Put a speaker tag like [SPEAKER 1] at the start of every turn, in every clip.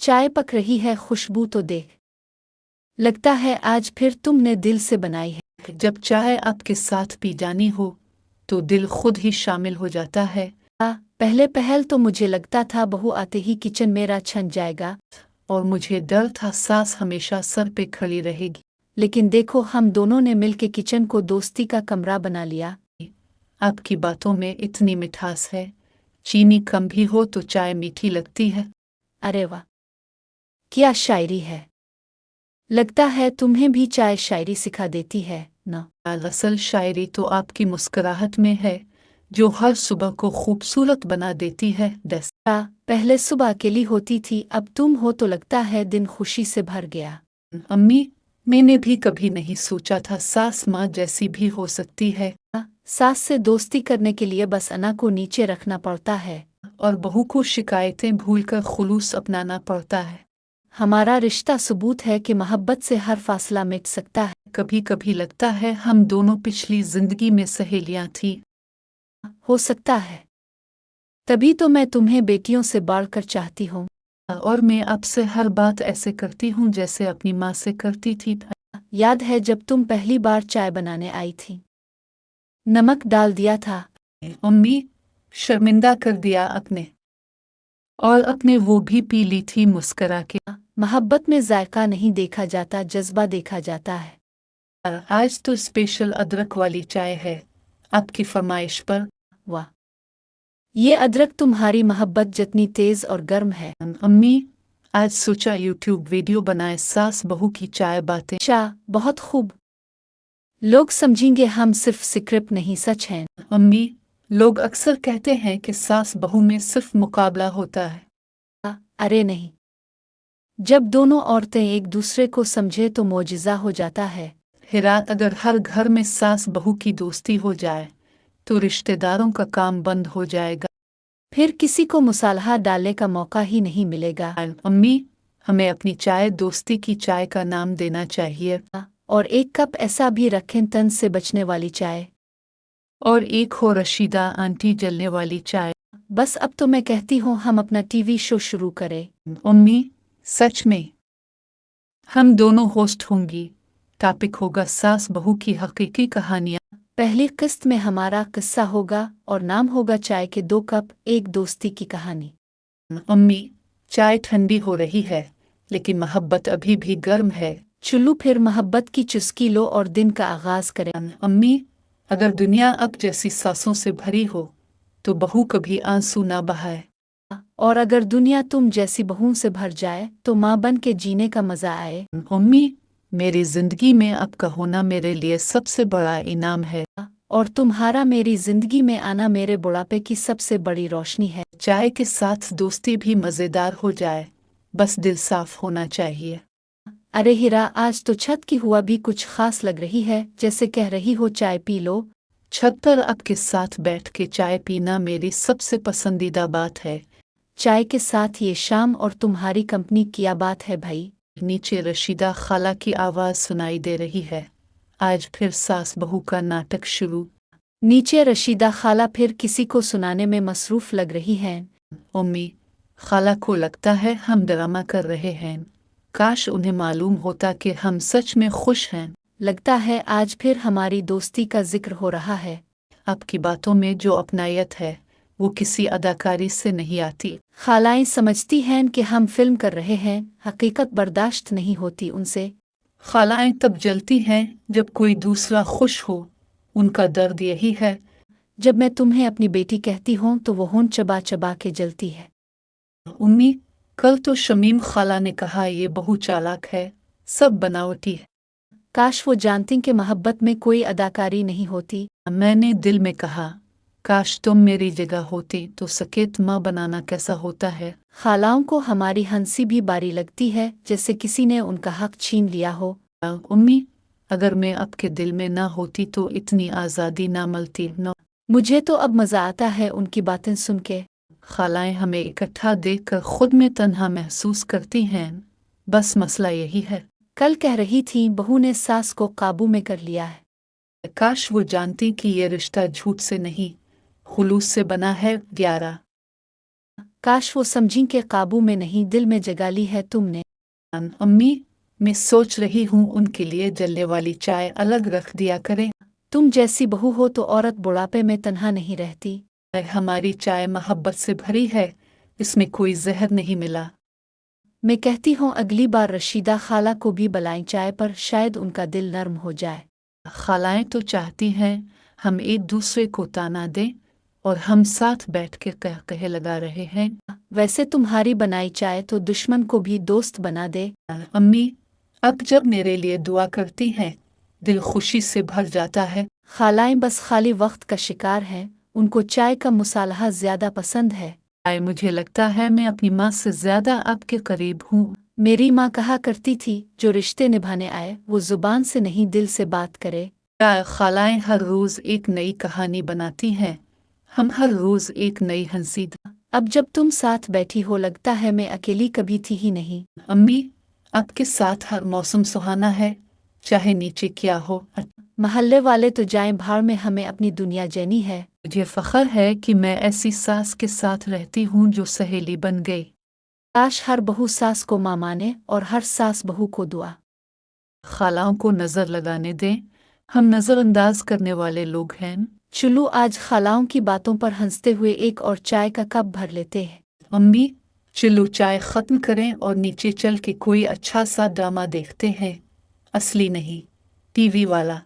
[SPEAKER 1] चाय पक रही है, खुशबू तो देख। लगता है आज फिर तुमने दिल से बनाई है।
[SPEAKER 2] जब चाय आपके साथ पी जानी हो तो दिल खुद ही शामिल हो जाता है।
[SPEAKER 1] पहले पहल तो मुझे लगता था बहू आते ही किचन मेरा छन जाएगा,
[SPEAKER 2] और मुझे डर था सास हमेशा सर पे खड़ी रहेगी।
[SPEAKER 1] लेकिन देखो हम दोनों ने मिलके किचन को दोस्ती का कमरा बना लिया।
[SPEAKER 2] आपकी बातों में इतनी मिठास है, चीनी कम भी हो तो चाय मीठी लगती है।
[SPEAKER 1] अरे वाह, क्या शायरी है। लगता है तुम्हें भी चाय शायरी सिखा देती है न।
[SPEAKER 2] असल शायरी तो आपकी मुस्कुराहट में है, जो हर सुबह को खूबसूरत बना देती है।
[SPEAKER 1] पहले सुबह अकेली होती थी, अब तुम हो तो लगता है दिन खुशी से भर गया।
[SPEAKER 2] अम्मी, मैंने भी कभी नहीं सोचा था सास माँ जैसी भी हो सकती है।
[SPEAKER 1] सास से दोस्ती करने के लिए बस अना को नीचे रखना पड़ता है
[SPEAKER 2] और बहू को शिकायतें भूलकर खुलूस अपनाना पड़ता है।
[SPEAKER 1] हमारा रिश्ता सबूत है कि मोहब्बत से हर फासला मिट सकता है।
[SPEAKER 2] कभी कभी लगता है हम दोनों पिछली जिंदगी में सहेलियां थी।
[SPEAKER 1] हो सकता है, तभी तो मैं तुम्हें बेटियों से बढ़कर चाहती हूँ।
[SPEAKER 2] और मैं आपसे हर बात ऐसे करती हूँ जैसे अपनी माँ से करती थी।
[SPEAKER 1] याद है जब तुम पहली बार चाय बनाने आई थी, नमक डाल दिया था।
[SPEAKER 2] अम्मी, शर्मिंदा कर दिया आपने। और अपने वो भी पी ली थी मुस्करा के।
[SPEAKER 1] मोहब्बत में जायका नहीं देखा जाता, जज्बा देखा जाता है।
[SPEAKER 2] आज तो स्पेशल अदरक वाली चाय है, आपकी फरमाइश पर।
[SPEAKER 1] वाह, ये अदरक तुम्हारी मोहब्बत जितनी तेज और गर्म है।
[SPEAKER 2] अम्मी, आज सोचा यूट्यूब वीडियो बनाए सास बहू की चाय बातें।
[SPEAKER 1] बहुत खूब। लोग समझेंगे हम सिर्फ स्क्रिप्ट नहीं सच हैं।
[SPEAKER 2] अम्मी, लोग अक्सर कहते हैं कि सास बहू में सिर्फ मुकाबला होता है।
[SPEAKER 1] अरे नहीं, जब दोनों औरतें एक दूसरे को समझे तो मोजिज़ा हो जाता है।
[SPEAKER 2] हिरा, अगर हर घर में सास बहू की दोस्ती हो जाए तो रिश्तेदारों का काम बंद हो जाएगा।
[SPEAKER 1] फिर किसी को मुसालहा डालने का मौका ही नहीं मिलेगा।
[SPEAKER 2] अम्मी, हमें अपनी चाय दोस्ती की चाय का नाम देना चाहिए।
[SPEAKER 1] और एक कप ऐसा भी रखें तन से बचने वाली चाय।
[SPEAKER 2] और एक हो रशीदा आंटी जलने वाली चाय।
[SPEAKER 1] बस अब तो मैं कहती हूँ हम अपना टीवी शो शुरू करें।
[SPEAKER 2] अम्मी, सच में हम दोनों होस्ट होंगी। टॉपिक होगा सास बहू की हकीकी कहानियाँ।
[SPEAKER 1] पहली किस्त में हमारा किस्सा होगा और नाम होगा चाय के 2 कप एक दोस्ती की कहानी।
[SPEAKER 2] अम्मी, चाय ठंडी हो रही है लेकिन मोहब्बत अभी भी गर्म है।
[SPEAKER 1] चुल्लू फिर मोहब्बत की चुस्की लो और दिन का आगाज करें।
[SPEAKER 2] अम्मी, अगर दुनिया अब जैसी सासों से भरी हो तो बहू कभी आंसू ना बहाए।
[SPEAKER 1] और अगर दुनिया तुम जैसी बहू से भर जाए तो माँ बन के जीने का मजा आए।
[SPEAKER 2] अम्मी, मेरी जिंदगी में आपका होना मेरे लिए सबसे बड़ा इनाम है।
[SPEAKER 1] और तुम्हारा मेरी जिंदगी में आना मेरे बुढ़ापे की सबसे बड़ी रोशनी है।
[SPEAKER 2] चाय के साथ दोस्ती भी मजेदार हो जाए, बस दिल साफ होना चाहिए।
[SPEAKER 1] अरे हीरा, आज तो छत की हुआ भी कुछ खास लग रही है, जैसे कह रही हो चाय पी लो।
[SPEAKER 2] छत पर आपके साथ बैठ के चाय पीना मेरी सबसे पसंदीदा बात है।
[SPEAKER 1] चाय के साथ ये शाम और तुम्हारी कंपनी क्या बात है भाई।
[SPEAKER 2] नीचे रशीदा खाला की आवाज सुनाई दे रही है। आज फिर सास बहू का नाटक शुरू।
[SPEAKER 1] नीचे रशीदा खाला फिर किसी को सुनाने में मसरूफ लग रही हैं।
[SPEAKER 2] अम्मी, खाला को लगता है हम ड्रामा कर रहे हैं। काश उन्हें मालूम होता कि हम सच में खुश हैं।
[SPEAKER 1] लगता है आज फिर हमारी दोस्ती का जिक्र हो रहा है।
[SPEAKER 2] आपकी बातों में जो अपनायत है वो किसी अदाकारी से नहीं आती।
[SPEAKER 1] खालाएं समझती हैं कि हम फिल्म कर रहे हैं, हकीकत बर्दाश्त नहीं होती उनसे।
[SPEAKER 2] खालाएं तब जलती हैं जब कोई दूसरा खुश हो, उनका दर्द यही है।
[SPEAKER 1] जब मैं तुम्हें अपनी बेटी कहती हूँ तो वो होंठ चबा चबा के जलती है।
[SPEAKER 2] उम्मी, कल तो शमीम खाला ने कहा ये बहू चालाक है, सब बनावटी है।
[SPEAKER 1] काश वो जानती कि मोहब्बत में कोई अदाकारी नहीं होती।
[SPEAKER 2] मैंने दिल में कहा काश तुम मेरी जगह होती तो सकेत माँ बनाना कैसा होता है।
[SPEAKER 1] खालाओं को हमारी हंसी भी बारी लगती है, जैसे किसी ने उनका हक छीन लिया हो।
[SPEAKER 2] उम्मी, अगर मैं आपके दिल में ना होती तो इतनी आज़ादी ना मिलती न।
[SPEAKER 1] मुझे तो अब मजा आता है उनकी बातें सुन के।
[SPEAKER 2] खालाएं हमें इकट्ठा देखकर खुद में तन्हा महसूस करती हैं, बस मसला यही है।
[SPEAKER 1] कल कह रही थी बहू ने सास को काबू में कर लिया है।
[SPEAKER 2] काश वो जानती कि ये रिश्ता झूठ से नहीं खुलूस से बना है। 11
[SPEAKER 1] काश वो समझी के काबू में नहीं, दिल में जगा ली है तुमने।
[SPEAKER 2] अम्मी, मैं सोच रही हूँ उनके लिए जलने वाली चाय अलग रख दिया करें।
[SPEAKER 1] तुम जैसी बहू हो तो औरत बुढ़ापे में तन्हा नहीं रहती।
[SPEAKER 2] हमारी चाय मोहब्बत से भरी है, इसमें कोई जहर नहीं मिला।
[SPEAKER 1] मैं कहती हूँ अगली बार रशीदा खाला को भी बुलाएं चाय पर, शायद उनका दिल नर्म हो जाए।
[SPEAKER 2] खालाएं तो चाहती हैं हम एक दूसरे को ताना दें, और हम साथ बैठ के कह लगा रहे हैं।
[SPEAKER 1] वैसे तुम्हारी बनाई चाय तो दुश्मन को भी दोस्त बना दे।
[SPEAKER 2] अम्मी, अब जब मेरे लिए दुआ करती हैं दिल खुशी से भर जाता है।
[SPEAKER 1] खालाएं बस खाली वक्त का शिकार हैं, उनको चाय का मुसालहा ज्यादा पसंद है।
[SPEAKER 2] मुझे लगता है मैं अपनी माँ से ज्यादा आपके करीब हूँ।
[SPEAKER 1] मेरी माँ कहा करती थी, जो रिश्ते निभाने आए वो जुबान से नहीं दिल से बात करे।
[SPEAKER 2] खालाएं हर रोज एक नई कहानी बनाती हैं, हम हर रोज एक नई हंसी।
[SPEAKER 1] अब जब तुम साथ बैठी हो लगता है मैं अकेली कभी थी ही नहीं।
[SPEAKER 2] अम्मी, आपके साथ हर मौसम सुहाना है, चाहे नीचे क्या हो।
[SPEAKER 1] महल्ले वाले तो जाएं भाड़ में, हमें अपनी दुनिया जैनी है।
[SPEAKER 2] मुझे फख्र है कि मैं ऐसी सास के साथ रहती हूँ जो सहेली बन गई।
[SPEAKER 1] काश हर बहू सास को माँ माने और हर सास बहू को दुआ।
[SPEAKER 2] खालाओं को नजर लगाने दें, हम नजरअंदाज करने वाले लोग हैं।
[SPEAKER 1] चलो आज खालाओं की बातों पर हंसते हुए एक और चाय का कप भर लेते हैं।
[SPEAKER 2] अम्मी, चलो चाय खत्म करें और नीचे चल के कोई अच्छा सा ड्रामा देखते हैं, असली नहीं, टीवी वाला।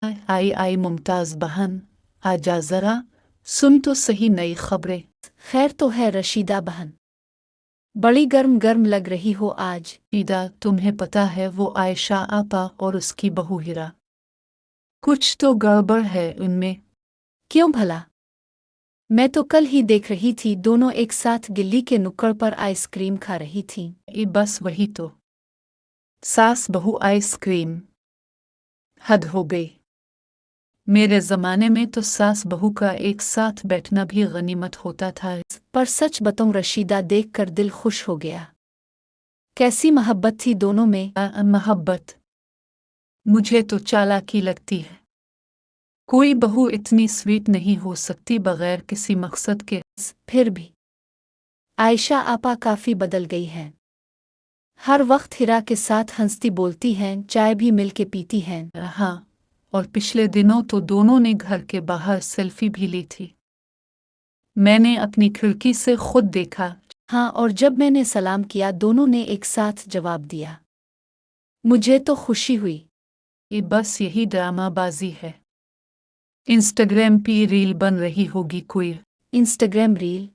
[SPEAKER 2] आई आई मुमताज बहन, आजा जरा, सुन तो सही नई खबरें।
[SPEAKER 1] खैर तो है रशीदा बहन, बड़ी गर्म गर्म लग रही हो आज।
[SPEAKER 2] ईदा, तुम्हें पता है वो आयशा आपा और उसकी बहू हिरा, कुछ तो गड़बड़ है उनमें।
[SPEAKER 1] क्यों भला? मैं तो कल ही देख रही थी, दोनों एक साथ गिल्ली के नुक्कड़ पर आइसक्रीम खा रही थीं।
[SPEAKER 2] ये बस वही तो, सास बहू आइसक्रीम, हद हो गई। मेरे जमाने में तो सास बहू का एक साथ बैठना भी गनीमत होता था।
[SPEAKER 1] पर सच बताऊं रशीदा, देखकर दिल खुश हो गया। कैसी मोहब्बत थी दोनों में।
[SPEAKER 2] मोहब्बत मुझे तो चालाकी लगती है। कोई बहू इतनी स्वीट नहीं हो सकती बगैर किसी मकसद के।
[SPEAKER 1] फिर भी आयशा आपा काफी बदल गई हैं। हर वक्त हिरा के साथ हंसती बोलती हैं, चाय भी मिल के पीती हैं।
[SPEAKER 2] हाँ, और पिछले दिनों तो दोनों ने घर के बाहर सेल्फी भी ली थी, मैंने अपनी खिड़की से खुद देखा।
[SPEAKER 1] हाँ, और जब मैंने सलाम किया दोनों ने एक साथ जवाब दिया। मुझे तो खुशी हुई।
[SPEAKER 2] ये बस यही ड्रामाबाजी है। इंस्टाग्राम पे रील बन रही होगी कोई।
[SPEAKER 1] Instagram reel?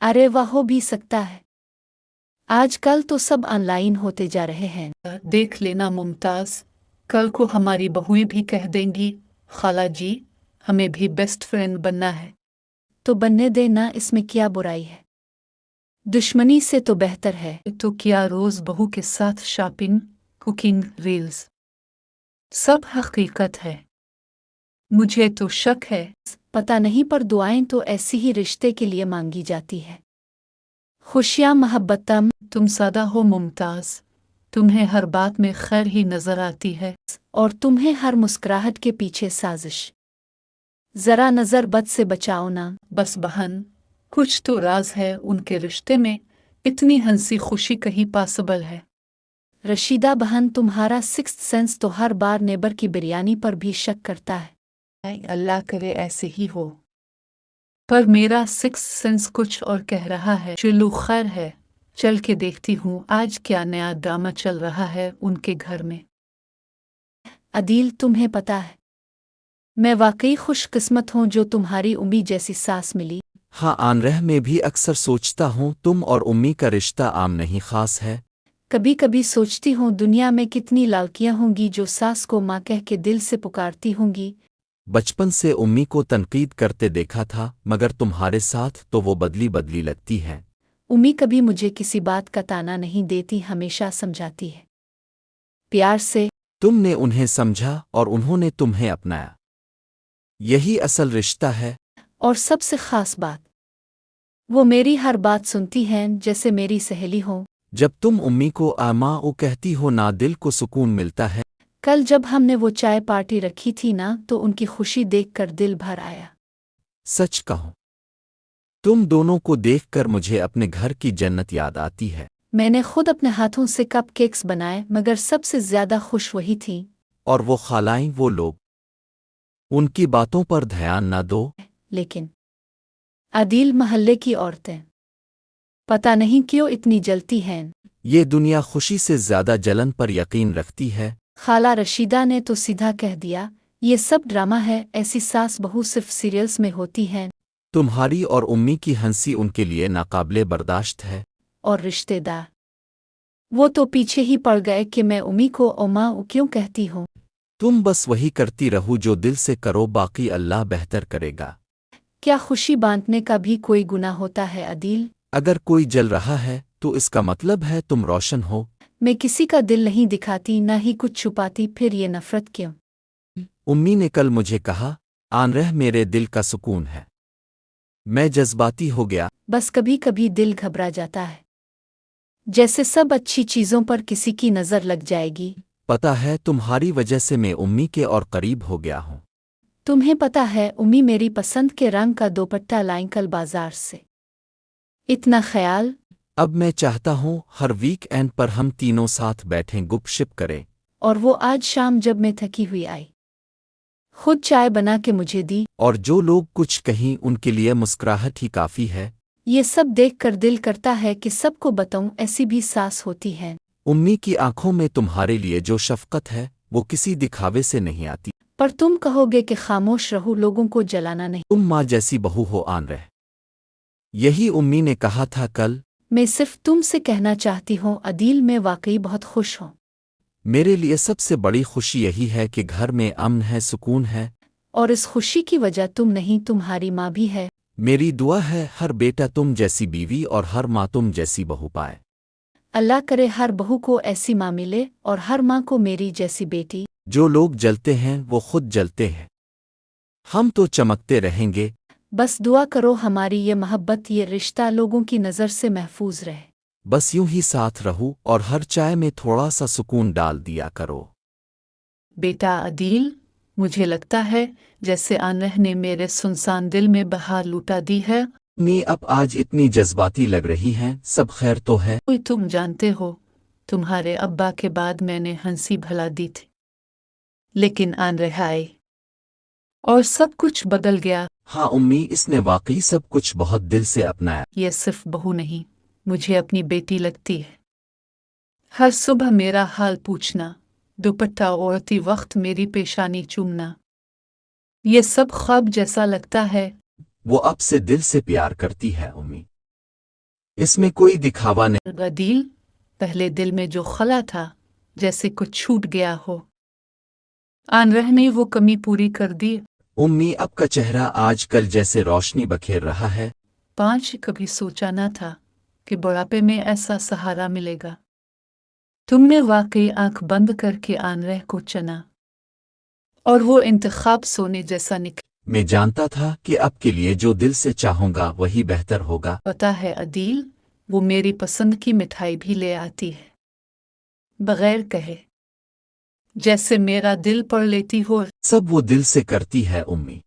[SPEAKER 1] अरे वाह, हो भी सकता है। आजकल तो सब ऑनलाइन होते जा रहे हैं।
[SPEAKER 2] देख लेना मुमताज, कल को हमारी बहुएं भी कह देंगी, खाला जी हमें भी बेस्ट फ्रेंड बनना है।
[SPEAKER 1] तो बनने देना, इसमें क्या बुराई है। दुश्मनी से तो बेहतर है।
[SPEAKER 2] तो क्या रोज बहू के साथ शॉपिंग, कुकिंग, रील्स, सब हकीकत है। मुझे तो शक है।
[SPEAKER 1] पता नहीं, पर दुआएं तो ऐसी ही रिश्ते के लिए मांगी जाती है। खुशियाँ मोहब्बतम।
[SPEAKER 2] तुम सादा हो मुमताज, तुम्हें हर बात में खैर ही नजर आती है।
[SPEAKER 1] और तुम्हें हर मुस्कुराहट के पीछे साजिश। जरा नजर बद से बचाओ ना।
[SPEAKER 2] बस बहन, कुछ तो राज है उनके रिश्ते में, इतनी हंसी खुशी कहीं पॉसिबल है।
[SPEAKER 1] रशीदा बहन, तुम्हारा सिक्स्थ सेंस तो हर बार नेबर की बिरयानी पर भी शक करता है।
[SPEAKER 2] अल्लाह करे ऐसे ही हो, पर मेरा सिक्स्थ सेंस कुछ और कह रहा है। चलो खैर है, चल के देखती हूँ आज क्या नया ड्रामा चल रहा है उनके घर में।
[SPEAKER 1] अदील, तुम्हें पता है मैं वाकई खुशकिस्मत हूँ जो तुम्हारी उम्मी जैसी सास मिली।
[SPEAKER 3] हाँ, आनरह में भी अक्सर सोचता हूँ तुम और उम्मी का रिश्ता आम नहीं खास है।
[SPEAKER 1] कभी कभी सोचती हूँ दुनिया में कितनी लड़कियाँ होंगी जो सास को माँ कह के दिल से पुकारती होंगी।
[SPEAKER 3] बचपन से उम्मी को तनकीद करते देखा था, मगर तुम्हारे साथ तो वो बदली बदली लगती है।
[SPEAKER 1] उम्मी कभी मुझे किसी बात का ताना नहीं देती, हमेशा समझाती है प्यार से।
[SPEAKER 3] तुमने उन्हें समझा और उन्होंने तुम्हें अपनाया, यही असल रिश्ता है।
[SPEAKER 1] और सबसे खास बात, वो मेरी हर बात सुनती हैं जैसे मेरी सहेली हो।
[SPEAKER 3] जब तुम उम्मी को आमा ओ कहती हो ना, दिल को सुकून मिलता है।
[SPEAKER 1] कल जब हमने वो चाय पार्टी रखी थी ना, तो उनकी खुशी देखकर दिल भर आया।
[SPEAKER 3] सच कहूं तुम दोनों को देखकर मुझे अपने घर की जन्नत याद आती है।
[SPEAKER 1] मैंने खुद अपने हाथों से कप केक्स बनाए मगर सबसे ज्यादा खुश वही थीं।
[SPEAKER 3] और वो खालाएं वो लोग, उनकी बातों पर ध्यान न दो।
[SPEAKER 1] लेकिन आदिल महल्ले की औरतें पता नहीं क्यों इतनी जलती हैं।
[SPEAKER 3] ये दुनिया खुशी से ज्यादा जलन पर यकीन रखती है।
[SPEAKER 1] खाला रशीदा ने तो सीधा कह दिया, ये सब ड्रामा है, ऐसी सास बहू सिर्फ सीरियल्स में होती हैं।
[SPEAKER 3] तुम्हारी और उम्मी की हंसी उनके लिए नाकाबिले बर्दाश्त है।
[SPEAKER 1] और रिश्तेदार वो तो पीछे ही पड़ गए कि मैं उम्मी को ओमा क्यों कहती हूँ।
[SPEAKER 3] तुम बस वही करती रहो जो दिल से करो, बाकी अल्लाह बेहतर करेगा।
[SPEAKER 1] क्या खुशी बांटने का भी कोई गुनाह होता है अदील?
[SPEAKER 3] अगर कोई जल रहा है तो इसका मतलब है तुम रोशन हो।
[SPEAKER 1] मैं किसी का दिल नहीं दिखाती, ना ही कुछ छुपाती, फिर ये नफरत क्यों?
[SPEAKER 3] उम्मी ने कल मुझे कहा, आनरह मेरे दिल का सुकून है। मैं जज्बाती हो गया।
[SPEAKER 1] बस कभी कभी दिल घबरा जाता है, जैसे सब अच्छी चीजों पर किसी की नजर लग जाएगी।
[SPEAKER 3] पता है तुम्हारी वजह से मैं उम्मी के और करीब हो गया हूँ।
[SPEAKER 1] तुम्हें पता है उम्मी मेरी पसंद के रंग का दोपट्टा लाईं कल बाजार से। इतना ख्याल।
[SPEAKER 3] अब मैं चाहता हूँ हर वीक एंड पर हम तीनों साथ बैठें, गुपशप करें।
[SPEAKER 1] और वो आज शाम जब मैं थकी हुई आई, खुद चाय बना के मुझे दी।
[SPEAKER 3] और जो लोग कुछ कहीं उनके लिए मुस्कुराहट ही काफी है।
[SPEAKER 1] ये सब देखकर दिल करता है कि सबको बताऊं ऐसी भी सास होती है।
[SPEAKER 3] उम्मी की आंखों में तुम्हारे लिए जो शफकत है वो किसी दिखावे से नहीं आती।
[SPEAKER 1] पर तुम कहोगे कि खामोश रहो, लोगों को जलाना नहीं।
[SPEAKER 3] तुम माँ जैसी बहू हो आनरह, यही उम्मी ने कहा था कल।
[SPEAKER 1] मैं सिर्फ तुमसे कहना चाहती हूँ अदील, मैं वाकई बहुत खुश हूँ।
[SPEAKER 3] मेरे लिए सबसे बड़ी खुशी यही है कि घर में अमन है, सुकून है।
[SPEAKER 1] और इस खुशी की वजह तुम नहीं, तुम्हारी माँ भी है।
[SPEAKER 3] मेरी दुआ है हर बेटा तुम जैसी बीवी और हर माँ तुम जैसी बहू पाए।
[SPEAKER 1] अल्लाह करे हर बहू को ऐसी माँ मिले और हर माँ को मेरी जैसी बेटी।
[SPEAKER 3] जो लोग जलते हैं वो खुद जलते हैं, हम तो चमकते रहेंगे।
[SPEAKER 1] बस दुआ करो हमारी ये मोहब्बत, ये रिश्ता लोगों की नज़र से महफूज रहे।
[SPEAKER 3] बस यूं ही साथ रहो और हर चाय में थोड़ा सा सुकून डाल दिया करो।
[SPEAKER 2] बेटा अदील, मुझे लगता है जैसे आनरह ने मेरे सुनसान दिल में बहार लुटा दी है।
[SPEAKER 3] मैं अब आज इतनी जज्बाती लग रही हैं, सब खैर तो है?
[SPEAKER 2] कोई तुम जानते हो, तुम्हारे अब्बा के बाद मैंने हंसी भला दी थी, लेकिन आनरह आई और सब कुछ बदल गया।
[SPEAKER 3] हाँ उम्मी, इसने वाकई सब कुछ बहुत दिल से अपनाया।
[SPEAKER 2] ये सिर्फ बहू नहीं, मुझे अपनी बेटी लगती है। हर सुबह मेरा हाल पूछना, दुपट्टा ओढ़ती वक्त मेरी पेशानी चूमना, ये सब ख्वाब जैसा लगता है।
[SPEAKER 3] वो अब से दिल से प्यार करती है उम्मी, इसमें कोई दिखावा नहीं।
[SPEAKER 2] अदील, पहले दिल में जो खला था जैसे कुछ छूट गया हो, आनरह ने वो कमी पूरी कर दी।
[SPEAKER 3] उम्मी, अब का चेहरा आजकल जैसे रोशनी बखेर रहा है।
[SPEAKER 2] कभी सोचा न था कि बुढ़ापे में ऐसा सहारा मिलेगा। तुमने वाकई आंख बंद करके आनरह को चुना और वो इंतखाब सोने जैसा निकला।
[SPEAKER 3] मैं जानता था कि आपके लिए जो दिल से चाहूंगा वही बेहतर होगा।
[SPEAKER 2] पता है अदील, वो मेरी पसंद की मिठाई भी ले आती है बगैर कहे, जैसे मेरा दिल पढ़ लेती हो।
[SPEAKER 3] सब वो दिल से करती है उम्मी,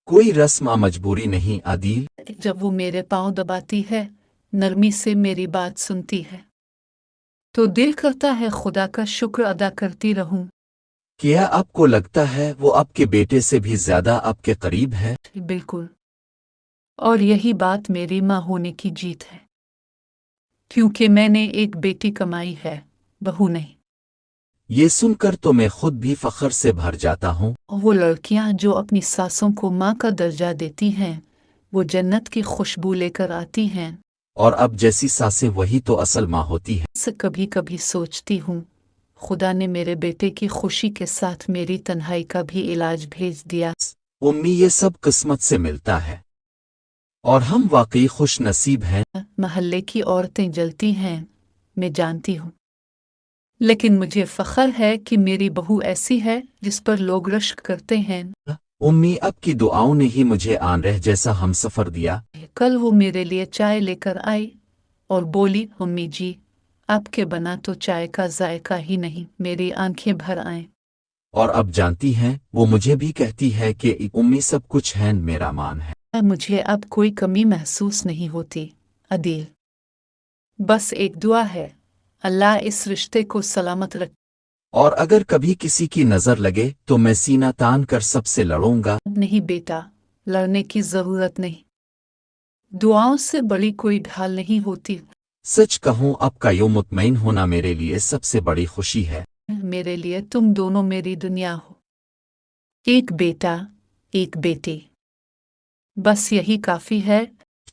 [SPEAKER 3] कोई रस्म मजबूरी नहीं। आदिल,
[SPEAKER 2] जब वो मेरे पांव दबाती है, नरमी से मेरी बात सुनती है, तो दिल करता है खुदा का शुक्र अदा करती रहूं।
[SPEAKER 3] क्या आपको लगता है वो आपके बेटे से भी ज्यादा आपके करीब है?
[SPEAKER 2] बिल्कुल, और यही बात मेरी माँ होने की जीत है, क्योंकि मैंने एक बेटी कमाई है, बहू नहीं।
[SPEAKER 3] ये सुनकर तो मैं खुद भी फख्र से भर जाता हूँ।
[SPEAKER 2] वो लड़कियां जो अपनी सासों को माँ का दर्जा देती हैं, वो जन्नत की खुशबू लेकर आती हैं।
[SPEAKER 3] और अब जैसी सासें वही तो असल माँ होती है।
[SPEAKER 2] से कभी कभी सोचती हूँ, खुदा ने मेरे बेटे की खुशी के साथ मेरी तन्हाई का भी इलाज भेज दिया।
[SPEAKER 3] उम्मी, ये सब किस्मत से मिलता है और हम वाकई खुश नसीब हैं।
[SPEAKER 2] महल्ले की औरतें जलती हैं, मैं जानती हूँ, लेकिन मुझे फख्र है कि मेरी बहू ऐसी है जिस पर लोग रश्क करते हैं।
[SPEAKER 3] उम्मी, आपकी दुआओं ने ही मुझे आनरह जैसा हमसफर दिया।
[SPEAKER 2] कल वो मेरे लिए चाय लेकर आई और बोली, अम्मी जी, आपके बना तो चाय का जायका ही नहीं। मेरी आंखें भर आएं।
[SPEAKER 3] और अब जानती हैं वो मुझे भी कहती है कि उम्मी सब कुछ है, मेरा मान है।
[SPEAKER 2] मुझे अब कोई कमी महसूस नहीं होती अदील। बस एक दुआ है, अल्लाह इस रिश्ते को सलामत रख।
[SPEAKER 3] और अगर कभी किसी की नजर लगे तो मैं सीना तान कर सबसे लड़ूंगा।
[SPEAKER 2] नहीं बेटा, लड़ने की जरूरत नहीं। दुआओं से बड़ी कोई ढाल नहीं होती।
[SPEAKER 3] सच कहूं, आपका यूं मुतमईन होना मेरे लिए सबसे बड़ी खुशी है।
[SPEAKER 2] मेरे लिए तुम दोनों मेरी दुनिया हो। एक बेटा, एक बेटी, बस यही काफी है।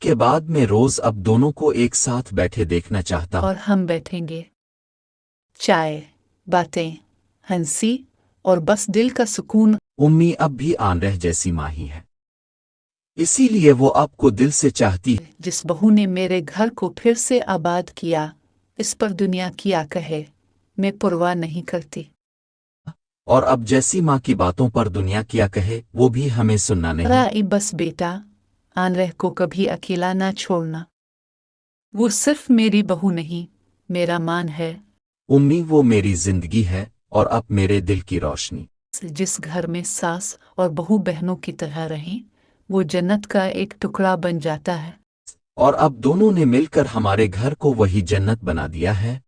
[SPEAKER 3] के बाद मैं रोज अब दोनों को एक साथ बैठे देखना चाहता हूँ।
[SPEAKER 2] और हम बैठेंगे, चाय, बातें, हंसी और बस दिल का सुकून।
[SPEAKER 3] उम्मी अब भी आनरह जैसी माँ ही है, इसीलिए वो आपको दिल से चाहती है।
[SPEAKER 2] जिस बहू ने मेरे घर को फिर से आबाद किया, इस पर दुनिया क्या कहे, मैं परवाह नहीं करती।
[SPEAKER 3] और अब जैसी माँ की बातों पर दुनिया क्या कहे वो भी हमें सुनना नहीं।
[SPEAKER 2] राई बस बेटा, आनरह को कभी अकेला ना छोड़ना। वो सिर्फ मेरी बहू नहीं, मेरा मान है।
[SPEAKER 3] उम्मी वो मेरी जिंदगी है और अब मेरे दिल की रोशनी।
[SPEAKER 2] जिस घर में सास और बहू बहनों की तरह रहें, वो जन्नत का एक टुकड़ा बन जाता है।
[SPEAKER 3] और अब दोनों ने मिलकर हमारे घर को वही जन्नत बना दिया है।